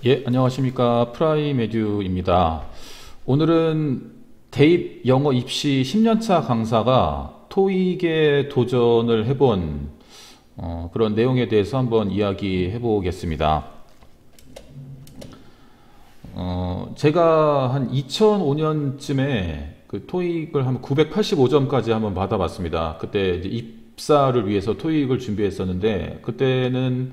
예, 안녕하십니까. 프라이메듀입니다. 오늘은 대입 영어 입시 10년차 강사가 토익에 도전을 해본 그런 내용에 대해서 한번 이야기해 보겠습니다. 제가 한 2005년쯤에 그 토익을 한 985점까지 한번 받아봤습니다. 그때 이제 입사를 위해서 토익을 준비했었는데 그때는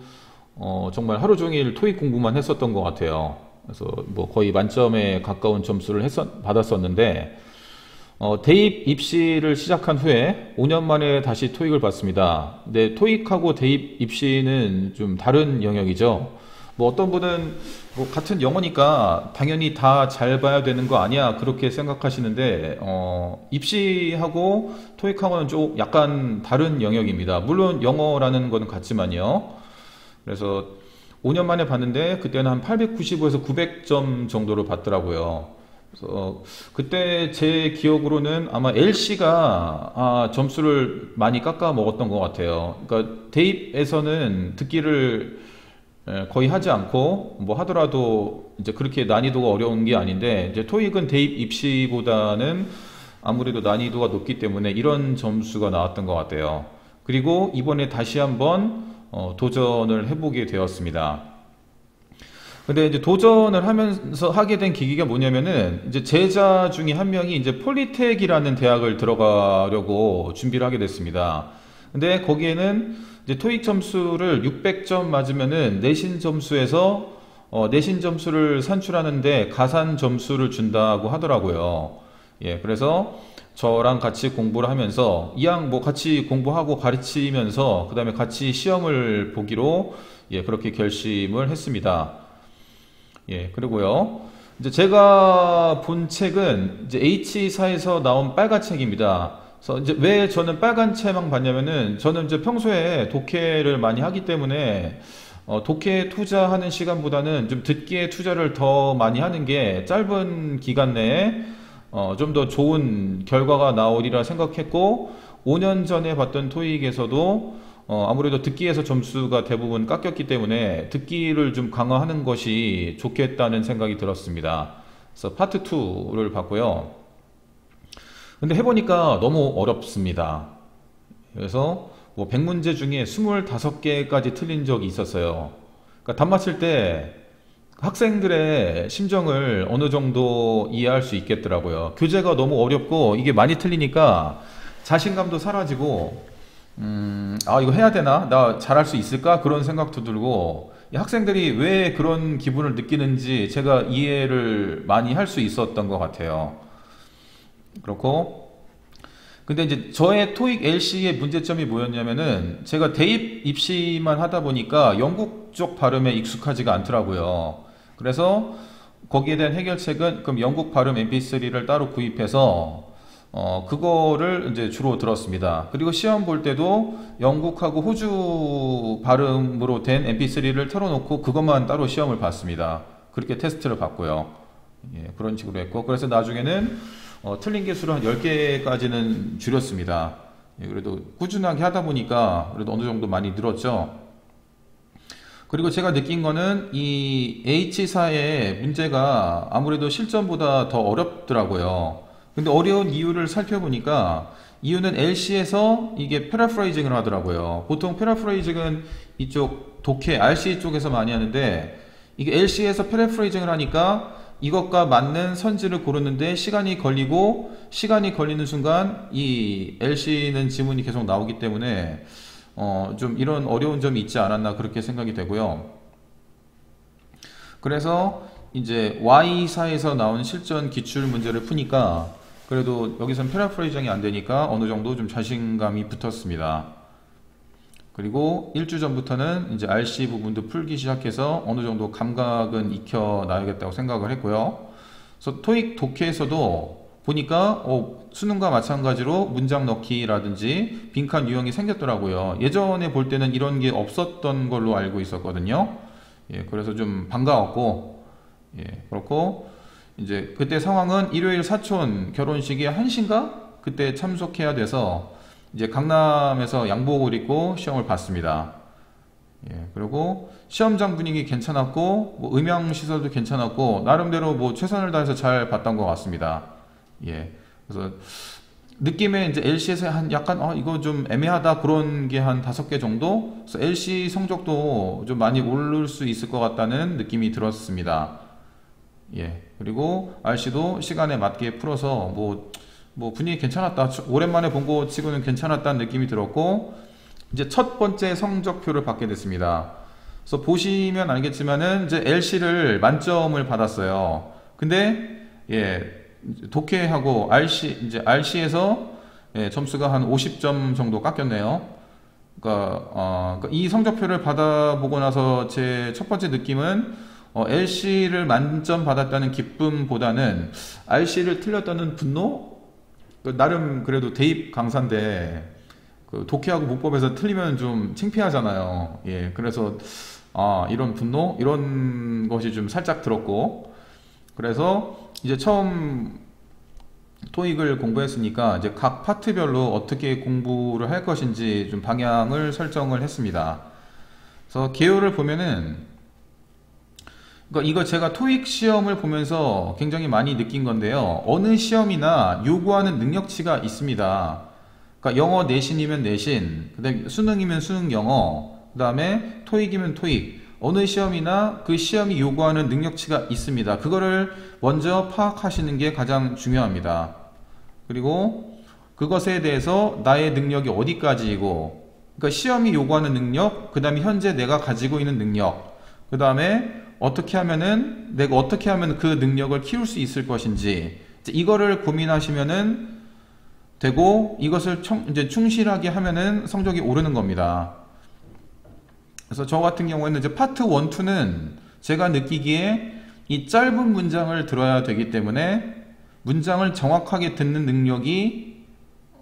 정말 하루 종일 토익 공부만 했었던 것 같아요. 그래서 뭐 거의 만점에 가까운 점수를 받았었는데 대입 입시를 시작한 후에 5년 만에 다시 토익을 봤습니다. 근데 토익하고 대입 입시는 좀 다른 영역이죠. 뭐 어떤 분은 뭐 같은 영어니까 당연히 다 잘 봐야 되는 거 아니야 그렇게 생각하시는데 입시하고 토익하고는 좀 약간 다른 영역입니다. 물론 영어라는 거는 같지만요. 그래서 5년 만에 봤는데 그때는 한 895에서 900점 정도로 봤더라고요. 그래서 그때 제 기억으로는 아마 LC가 점수를 많이 깎아 먹었던 것 같아요. 그러니까 대입에서는 듣기를 거의 하지 않고 뭐 하더라도 이제 그렇게 난이도가 어려운 게 아닌데 이제 토익은 대입 입시보다는 아무래도 난이도가 높기 때문에 이런 점수가 나왔던 것 같아요. 그리고 이번에 다시 한번 도전을 해보게 되었습니다. 근데 이제 도전을 하면서 하게 된 계기가 뭐냐면은 이제 제자 중에 한 명이 이제 폴리텍이라는 대학을 들어가려고 준비를 하게 됐습니다. 근데 거기에는 이제 토익 점수를 600점 맞으면은 내신 점수에서 내신 점수를 산출하는데 가산 점수를 준다고 하더라고요. 예, 그래서 저랑 같이 공부를 하면서 이왕 뭐 같이 공부하고 가르치면서 그 다음에 같이 시험을 보기로 예, 그렇게 결심을 했습니다. 예, 그리고요. 이제 제가 본 책은 이제 H사에서 나온 빨간 책입니다. 그래서 이제 왜 저는 빨간 책만 봤냐면은 저는 이제 평소에 독해를 많이 하기 때문에 독해에 투자하는 시간보다는 좀 듣기에 투자를 더 많이 하는 게 짧은 기간 내에 좀 더 좋은 결과가 나오리라 생각했고 5년 전에 봤던 토익에서도 아무래도 듣기에서 점수가 대부분 깎였기 때문에 듣기를 좀 강화하는 것이 좋겠다는 생각이 들었습니다. 그래서 파트 2를 봤고요. 근데 해보니까 너무 어렵습니다. 그래서 뭐 100문제 중에 25개까지 틀린 적이 있었어요. 그러니까 답 맞힐 때 학생들의 심정을 어느 정도 이해할 수 있겠더라고요. 교재가 너무 어렵고 이게 많이 틀리니까 자신감도 사라지고 이거 해야 되나? 나 잘할 수 있을까? 그런 생각도 들고 이 학생들이 왜 그런 기분을 느끼는지 제가 이해를 많이 할 수 있었던 것 같아요. 그렇고 근데 이제 저의 토익 LC의 문제점이 뭐였냐면은 제가 대입 입시만 하다 보니까 영국 쪽 발음에 익숙하지가 않더라고요. 그래서 거기에 대한 해결책은 그럼 영국 발음 MP3를 따로 구입해서 그거를 이제 주로 들었습니다. 그리고 시험 볼 때도 영국하고 호주 발음으로 된 MP3를 틀어놓고 그것만 따로 시험을 봤습니다. 그렇게 테스트를 봤고요. 예, 그런 식으로 했고 그래서 나중에는 틀린 개수를 한 10개까지는 줄였습니다. 예, 그래도 꾸준하게 하다 보니까 그래도 어느 정도 많이 늘었죠. 그리고 제가 느낀 거는 이 H사의 문제가 아무래도 실전보다 더 어렵더라고요. 근데 어려운 이유를 살펴보니까 이유는 LC에서 이게 패러프레이징을 하더라고요. 보통 패러프레이징은 이쪽 독해 RC 쪽에서 많이 하는데 이게 LC에서 패러프레이징을 하니까 이것과 맞는 선지를 고르는데 시간이 걸리고 시간이 걸리는 순간 이 LC는 지문이 계속 나오기 때문에 좀 이런 어려운 점이 있지 않았나 그렇게 생각이 되고요. 그래서 이제 Y사에서 나온 실전 기출 문제를 푸니까 그래도 여기선 패러프레이징이 안 되니까 어느 정도 좀 자신감이 붙었습니다. 그리고 일주 전부터는 이제 RC 부분도 풀기 시작해서 어느 정도 감각은 익혀놔야겠다고 생각을 했고요. 그래서 토익 독해에서도 보니까 수능과 마찬가지로 문장 넣기라든지 빈칸 유형이 생겼더라고요. 예전에 볼 때는 이런 게 없었던 걸로 알고 있었거든요. 예, 그래서 좀 반가웠고, 예, 그렇고 이제 그때 상황은 일요일 사촌 결혼식에 1시인가 그때 참석해야 돼서 이제 강남에서 양복을 입고 시험을 봤습니다. 예, 그리고 시험장 분위기 괜찮았고, 뭐 음향 시설도 괜찮았고, 나름대로 뭐 최선을 다해서 잘 봤던 것 같습니다. 예, 그래서 느낌에 이제 LC에서 한 약간 이거 좀 애매하다 그런 게 한 5개 정도. 그래서 LC 성적도 좀 많이 오를 수 있을 것 같다는 느낌이 들었습니다. 예, 그리고 RC도 시간에 맞게 풀어서 뭐 분위기 괜찮았다. 오랜만에 본 거 치고는 괜찮았다는 느낌이 들었고, 이제 첫 번째 성적표를 받게 됐습니다. 그래서 보시면 알겠지만은 이제 LC를 만점을 받았어요. 근데 독해하고 이제 RC에서 점수가 한 50점 정도 깎였네요. 그러니까 이 성적표를 받아보고 나서 제 첫 번째 느낌은 LC를 만점 받았다는 기쁨보다는 RC를 틀렸다는 분노? 나름 그래도 대입 강사인데 그 독해하고 문법에서 틀리면 좀 창피하잖아요. 예, 그래서 이런 분노 이런 것이 좀 살짝 들었고, 그래서 이제 처음 토익을 공부했으니까 이제 각 파트별로 어떻게 공부를 할 것인지 좀 방향을 설정을 했습니다. 그래서 개요를 보면은, 그러니까 이거 제가 토익 시험을 보면서 굉장히 많이 느낀 건데요. 어느 시험이나 요구하는 능력치가 있습니다. 그러니까 영어 내신이면 내신, 그다음에 수능이면 수능 영어, 그다음에 토익이면 토익. 어느 시험이나 그 시험이 요구하는 능력치가 있습니다. 그거를 먼저 파악하시는 게 가장 중요합니다. 그리고 그것에 대해서 나의 능력이 어디까지이고, 그러니까 시험이 요구하는 능력, 그 다음에 현재 내가 가지고 있는 능력, 그 다음에 내가 어떻게 하면 그 능력을 키울 수 있을 것인지, 이거를 고민하시면은 되고, 이것을 이제 충실하게 하면은 성적이 오르는 겁니다. 그래서 저 같은 경우에는 이제 파트 1, 2는 제가 느끼기에 이 짧은 문장을 들어야 되기 때문에 문장을 정확하게 듣는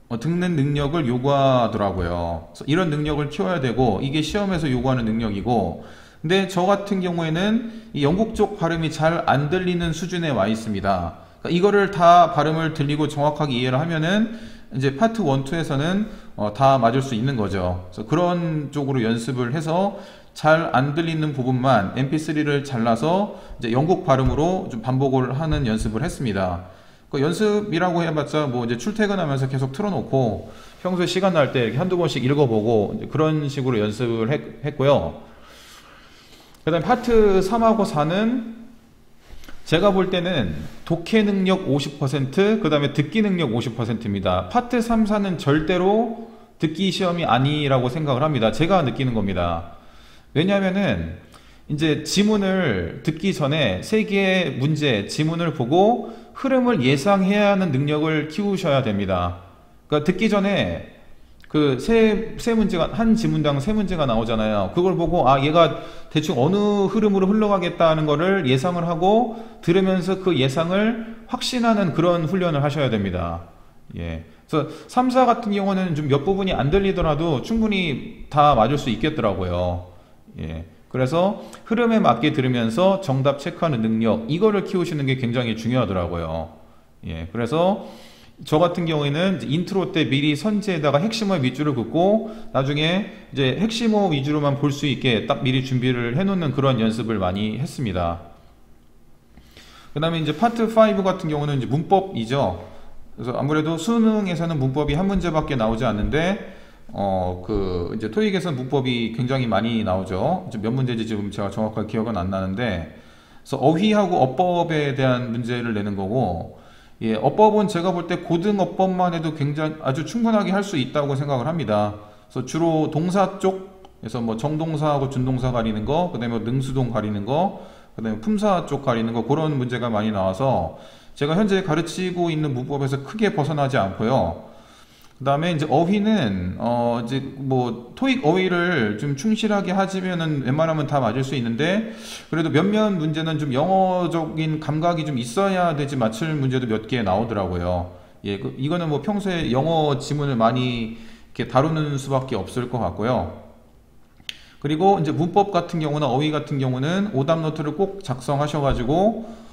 능력을 요구하더라고요. 그래서 이런 능력을 키워야 되고, 이게 시험에서 요구하는 능력이고, 근데 저 같은 경우에는 이 영국 쪽 발음이 잘 안 들리는 수준에 와 있습니다. 그러니까 이거를 다 발음을 들리고 정확하게 이해를 하면은 이제 파트 1, 2에서는 다 맞을 수 있는 거죠. 그래서 그런 쪽으로 연습을 해서 잘 안 들리는 부분만 mp3를 잘라서 이제 영국 발음으로 좀 반복을 하는 연습을 했습니다. 그 연습이라고 해봤자 뭐 이제 출퇴근하면서 계속 틀어놓고 평소에 시간 날 때 이렇게 한두 번씩 읽어보고 이제 그런 식으로 연습을 했고요. 그 다음에 파트 3하고 4는 제가 볼 때는 독해 능력 50%, 그 다음에 듣기 능력 50%입니다. 파트 3, 4는 절대로 듣기 시험이 아니라고 생각을 합니다. 제가 느끼는 겁니다. 왜냐하면은 이제 지문을 듣기 전에 3개의 문제, 지문을 보고 흐름을 예상해야 하는 능력을 키우셔야 됩니다. 그러니까 듣기 전에 그 세 문제가, 한 지문당 3문제가 나오잖아요. 그걸 보고 얘가 대충 어느 흐름으로 흘러가겠다는 거를 예상을 하고 들으면서 그 예상을 확신하는 그런 훈련을 하셔야 됩니다. 예. 그래서 3, 4 같은 경우는 좀 몇 부분이 안 들리더라도 충분히 다 맞을 수 있겠더라고요. 예. 그래서 흐름에 맞게 들으면서 정답 체크하는 능력, 이거를 키우시는 게 굉장히 중요하더라고요. 예. 그래서 저 같은 경우에는 인트로 때 미리 선지에다가 핵심어 밑줄을 긋고 나중에 이제 핵심어 위주로만 볼 수 있게 딱 미리 준비를 해놓는 그런 연습을 많이 했습니다. 그 다음에 이제 파트 5 같은 경우는 이제 문법이죠. 그래서 아무래도 수능에서는 문법이 한 문제밖에 나오지 않는데 이제 토익에서는 문법이 굉장히 많이 나오죠. 몇 문제인지 지금 제가 정확하게 기억은 안 나는데, 그래서 어휘하고 어법에 대한 문제를 내는 거고, 예, 어법은 제가 볼 때 고등어법만 해도 굉장히 아주 충분하게 할 수 있다고 생각을 합니다. 그래서 주로 동사 쪽에서 뭐 정동사하고 준동사 가리는 거, 그 다음에 능수동 가리는 거, 그 다음에 품사 쪽 가리는 거, 그런 문제가 많이 나와서 제가 현재 가르치고 있는 문법에서 크게 벗어나지 않고요. 그 다음에 이제 어휘는 이제 뭐 토익 어휘를 좀 충실하게 하시면은 웬만하면 다 맞을 수 있는데, 그래도 몇몇 문제는 좀 영어적인 감각이 좀 있어야 되지 맞출 문제도 몇 개 나오더라고요. 예, 이거는 뭐 평소에 영어 지문을 많이 이렇게 다루는 수밖에 없을 것 같고요. 그리고 이제 문법 같은 경우나 어휘 같은 경우는 오답 노트를 꼭 작성하셔가지고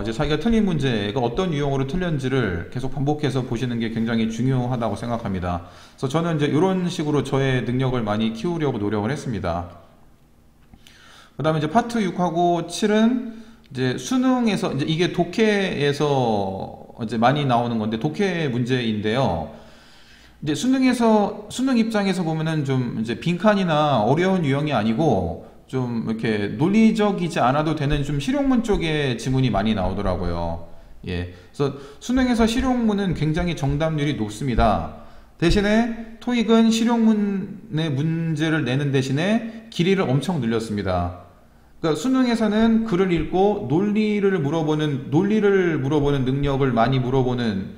이제 자기가 틀린 문제가 어떤 유형으로 틀렸는지를 계속 반복해서 보시는 게 굉장히 중요하다고 생각합니다. 그래서 저는 이제 이런 식으로 저의 능력을 많이 키우려고 노력을 했습니다. 그 다음에 이제 파트 6하고 7은 이제 수능에서, 이제 이게 독해에서 이제 많이 나오는 건데, 독해 문제인데요. 이제 수능 입장에서 보면은 좀 이제 빈칸이나 어려운 유형이 아니고, 좀 이렇게 논리적이지 않아도 되는 좀 실용문 쪽의 지문이 많이 나오더라고요. 예. 그래서 수능에서 실용문은 굉장히 정답률이 높습니다. 대신에 토익은 실용문의 문제를 내는 대신에 길이를 엄청 늘렸습니다. 그러니까 수능에서는 글을 읽고 논리를 물어보는 능력을 많이 물어보는,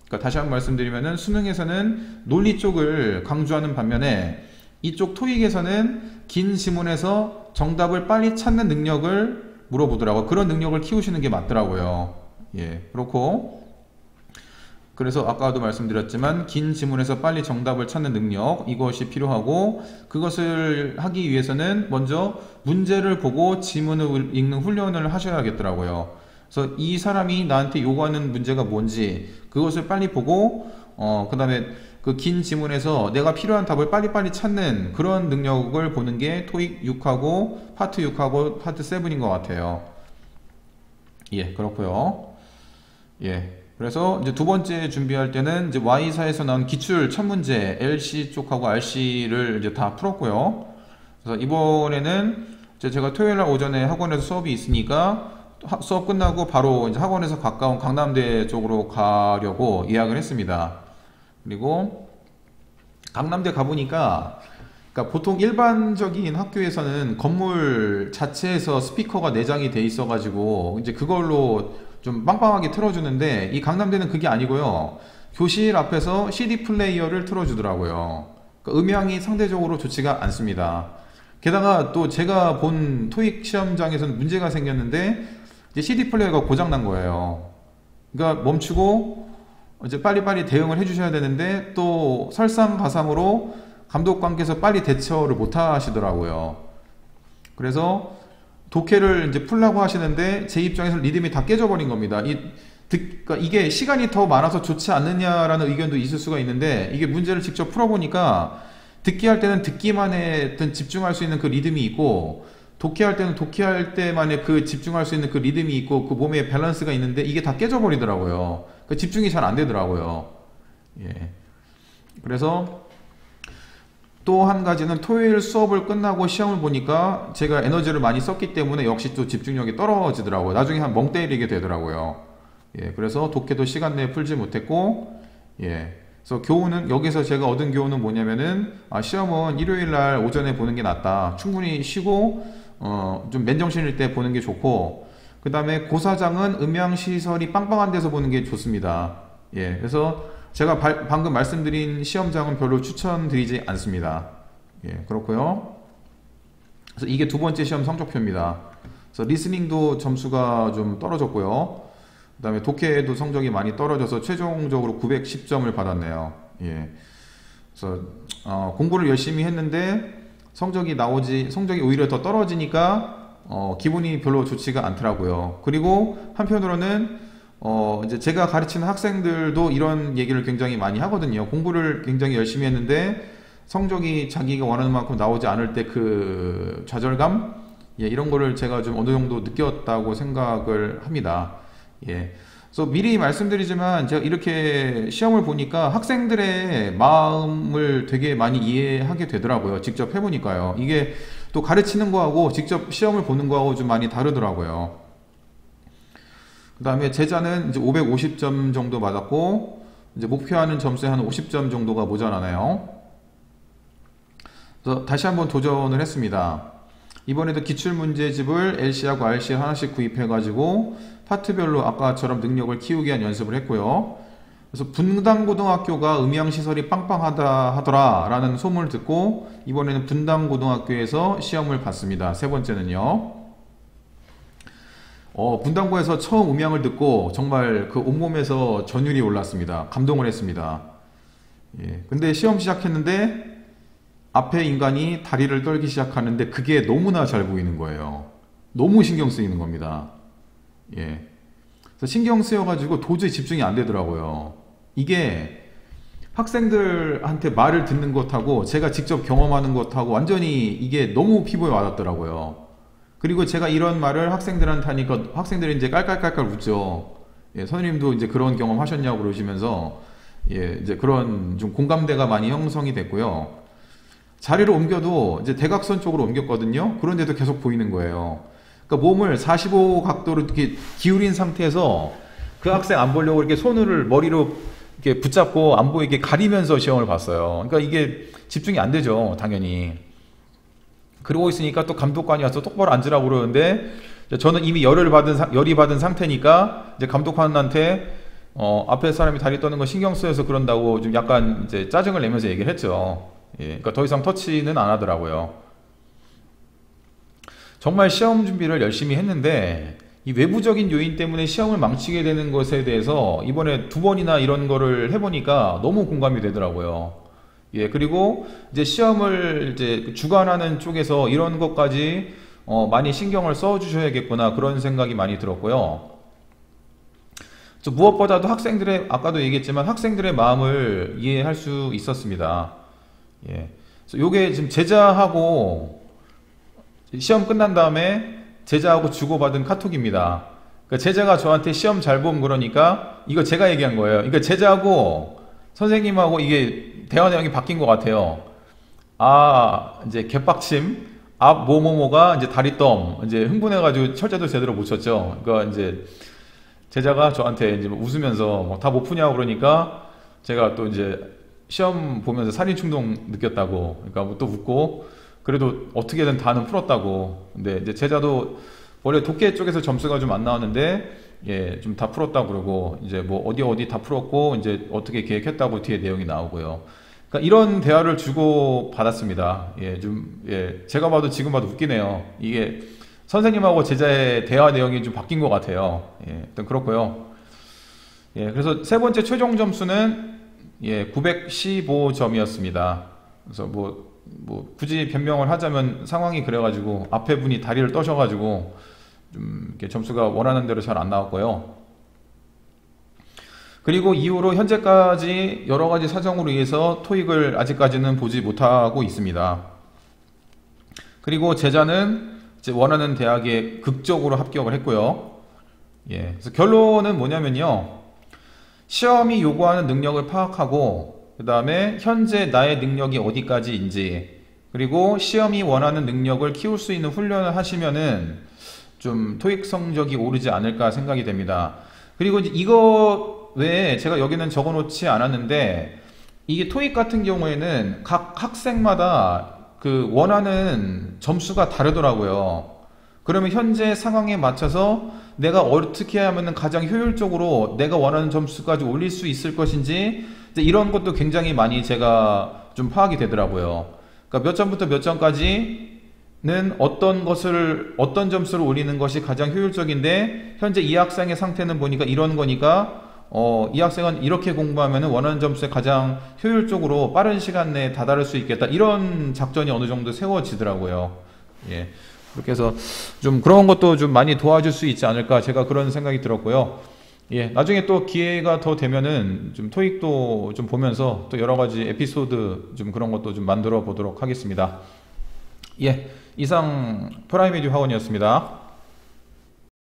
그러니까 다시 한번 말씀드리면은 수능에서는 논리 쪽을 강조하는 반면에 이쪽 토익에서는 긴 지문에서 정답을 빨리 찾는 능력을 물어보더라고요. 그런 능력을 키우시는 게 맞더라고요. 예, 그렇고, 그래서 아까도 말씀드렸지만 긴 지문에서 빨리 정답을 찾는 능력, 이것이 필요하고, 그것을 하기 위해서는 먼저 문제를 보고 지문을 읽는 훈련을 하셔야겠더라고요. 그래서 이 사람이 나한테 요구하는 문제가 뭔지 그것을 빨리 보고, 그 다음에 그 긴 지문에서 내가 필요한 답을 빨리빨리 찾는 그런 능력을 보는 게 토익 6하고 파트 6하고 파트 7인 것 같아요. 예, 그렇고요. 예. 그래서 이제 두 번째 준비할 때는 이제 Y사에서 나온 기출 첫 문제 LC 쪽하고 RC를 이제 다 풀었고요. 그래서 이번에는 이제 제가 토요일 날 오전에 학원에서 수업이 있으니까 수업 끝나고 바로 이제 학원에서 가까운 강남대 쪽으로 가려고 예약을 했습니다. 그리고 강남대 가보니까, 그러니까 보통 일반적인 학교에서는 건물 자체에서 스피커가 내장이 돼 있어가지고 이제 그걸로 좀 빵빵하게 틀어주는데, 이 강남대는 그게 아니고요. 교실 앞에서 CD 플레이어를 틀어주더라고요. 그러니까 음향이 상대적으로 좋지가 않습니다. 게다가 또 제가 본 토익 시험장에서는 문제가 생겼는데, 이제 CD 플레이어가 고장난 거예요. 그러니까 멈추고 이제 빨리빨리 대응을 해주셔야 되는데, 또 설상가상으로 감독관께서 빨리 대처를 못 하시더라고요. 그래서 독해를 이제 풀라고 하시는데 제 입장에서 리듬이 다 깨져버린 겁니다. 그러니까 이게 시간이 더 많아서 좋지 않느냐라는 의견도 있을 수가 있는데, 이게 문제를 직접 풀어보니까 듣기 할 때는 듣기만에 집중할 수 있는 그 리듬이 있고, 독해할 때는 독해할 때만의 그 집중할 수 있는 그 리듬이 있고, 그 몸의 밸런스가 있는데 이게 다 깨져버리더라고요. 그 집중이 잘 안 되더라고요. 예. 그래서 또 한 가지는 토요일 수업을 끝나고 시험을 보니까 제가 에너지를 많이 썼기 때문에 역시 또 집중력이 떨어지더라고요. 나중에 한 멍 때리게 되더라고요. 예. 그래서 독해도 시간 내에 풀지 못했고, 예. 그래서 교훈은, 여기서 제가 얻은 교훈은 뭐냐면은, 시험은 일요일 날 오전에 보는 게 낫다. 충분히 쉬고, 좀 맨정신일 때 보는 게 좋고, 그 다음에 고사장은 음향시설이 빵빵한 데서 보는 게 좋습니다. 예. 그래서 제가 방금 말씀드린 시험장은 별로 추천드리지 않습니다. 예, 그렇고요. 그래서 이게 두 번째 시험 성적표입니다. 그래서 리스닝도 점수가 좀 떨어졌고요. 그 다음에 독해도 성적이 많이 떨어져서 최종적으로 910점을 받았네요. 예. 그래서 공부를 열심히 했는데 성적이 오히려 더 떨어지니까 기분이 별로 좋지가 않더라고요. 그리고 한편으로는 이제 제가 가르치는 학생들도 이런 얘기를 굉장히 많이 하거든요. 공부를 굉장히 열심히 했는데 성적이 자기가 원하는 만큼 나오지 않을 때 그 좌절감? 예, 이런 거를 제가 좀 어느 정도 느꼈다고 생각을 합니다. 예. 그래서 미리 말씀드리지만 제가 이렇게 시험을 보니까 학생들의 마음을 되게 많이 이해하게 되더라고요. 직접 해보니까요. 이게 또 가르치는 거하고 직접 시험을 보는 거하고 좀 많이 다르더라고요. 그 다음에 제자는 이제 550점 정도 맞았고, 이제 목표하는 점수에 한 50점 정도가 모자라네요. 그래서 다시 한번 도전을 했습니다. 이번에도 기출문제집을 LC하고 RC 하나씩 구입해가지고 파트별로 아까처럼 능력을 키우기 위한 연습을 했고요. 그래서 분당고등학교가 음향시설이 빵빵하다 하더라 라는 소문을 듣고 이번에는 분당고등학교에서 시험을 봤습니다. 세 번째는요. 분당고에서 처음 음향을 듣고 정말 그 온몸에서 전율이 올랐습니다. 감동을 했습니다. 예. 근데 시험 시작했는데 앞에 인간이 다리를 떨기 시작하는데 그게 너무나 잘 보이는 거예요. 너무 신경 쓰이는 겁니다. 예. 그래서 신경 쓰여가지고 도저히 집중이 안 되더라고요. 이게 학생들한테 말을 듣는 것하고 제가 직접 경험하는 것하고 완전히 이게 너무 피부에 와닿더라고요. 그리고 제가 이런 말을 학생들한테 하니까 학생들이 이제 깔깔깔깔 웃죠. 예, 선생님도 이제 그런 경험 하셨냐고 그러시면서 예, 이제 그런 좀 공감대가 많이 형성이 됐고요. 자리를 옮겨도 이제 대각선 쪽으로 옮겼거든요. 그런데도 계속 보이는 거예요. 그러니까 몸을 45 각도로 이렇게 기울인 상태에서 그 학생 안 보려고 이렇게 손을 머리로 이렇게 붙잡고 안 보이게 가리면서 시험을 봤어요. 그러니까 이게 집중이 안 되죠, 당연히. 그러고 있으니까 또 감독관이 와서 똑바로 앉으라고 그러는데 저는 이미 열이 받은 상태니까 이제 감독관한테 앞에 사람이 다리 떠는 거 신경 쓰여서 그런다고 좀 약간 이제 짜증을 내면서 얘기를 했죠. 예, 그러니까 더 이상 터치는 안 하더라고요. 정말 시험 준비를 열심히 했는데 이 외부적인 요인 때문에 시험을 망치게 되는 것에 대해서 이번에 2번이나 이런 거를 해보니까 너무 공감이 되더라고요. 예, 그리고 이제 시험을 이제 주관하는 쪽에서 이런 것까지 많이 신경을 써 주셔야겠구나 그런 생각이 많이 들었고요. 무엇보다도 학생들의, 아까도 얘기했지만 학생들의 마음을 이해할 수 있었습니다. 예. 그래서 요게 지금 제자하고 시험 끝난 다음에 제자하고 주고받은 카톡입니다. 그러니까 제자가 저한테 시험 잘 봄 그러니까 이거 제가 얘기한 거예요. 그러니까 제자하고 선생님하고 이게 대화 내용이 바뀐 것 같아요. 아, 이제 개빡침. 앞 뭐뭐뭐가 이제 다리떠 이제 흥분해가지고 철자도 제대로 못 쳤죠. 그러니까 이제 제자가 저한테 이제 웃으면서 뭐 다 못 푸냐고 그러니까 제가 또 이제 시험 보면서 살인 충동 느꼈다고. 그러니까 뭐또 웃고 그래도 어떻게든 다는 풀었다고. 근데 이제 제자도 원래 독해 쪽에서 점수가 좀 안 나왔는데 예, 좀 다 풀었다고 그러고 이제 뭐 어디 다 풀었고 이제 어떻게 계획했다고 뒤에 내용이 나오고요. 그러니까 이런 대화를 주고 받았습니다. 예, 제가 봐도 지금 봐도 웃기네요. 이게 선생님하고 제자의 대화 내용이 좀 바뀐 것 같아요. 예, 일단 그렇고요. 예, 그래서 세 번째 최종 점수는 예, 915점이었습니다. 그래서 뭐 굳이 변명을 하자면 상황이 그래가지고 앞에 분이 다리를 떠셔가지고 좀 이렇게 점수가 원하는 대로 잘 안 나왔고요. 그리고 이후로 현재까지 여러 가지 사정으로 인해서 토익을 아직까지는 보지 못하고 있습니다. 그리고 제자는 이제 원하는 대학에 극적으로 합격을 했고요. 예, 그래서 결론은 뭐냐면요. 시험이 요구하는 능력을 파악하고 그 다음에 현재 나의 능력이 어디까지인지 그리고 시험이 원하는 능력을 키울 수 있는 훈련을 하시면은 좀 토익 성적이 오르지 않을까 생각이 됩니다. 그리고 이제 이거 외에 제가 여기는 적어 놓지 않았는데 이게 토익 같은 경우에는 각 학생마다 그 원하는 점수가 다르더라고요. 그러면 현재 상황에 맞춰서 내가 어떻게 하면 가장 효율적으로 내가 원하는 점수까지 올릴 수 있을 것인지 이런 것도 굉장히 많이 제가 좀 파악이 되더라고요. 그러니까 몇 점부터 몇 점까지는 어떤 점수를 올리는 것이 가장 효율적인데 현재 이 학생의 상태는 보니까 이런 거니까 이 학생은 이렇게 공부하면 원하는 점수에 가장 효율적으로 빠른 시간 내에 다다를 수 있겠다. 이런 작전이 어느 정도 세워지더라고요. 예. 그렇게 해서 좀 그런 것도 좀 많이 도와줄 수 있지 않을까 제가 그런 생각이 들었고요. 예, 나중에 또 기회가 더 되면은 좀 토익도 좀 보면서 또 여러 가지 에피소드 좀 그런 것도 좀 만들어 보도록 하겠습니다. 예, 이상 프라이메디 학원이었습니다.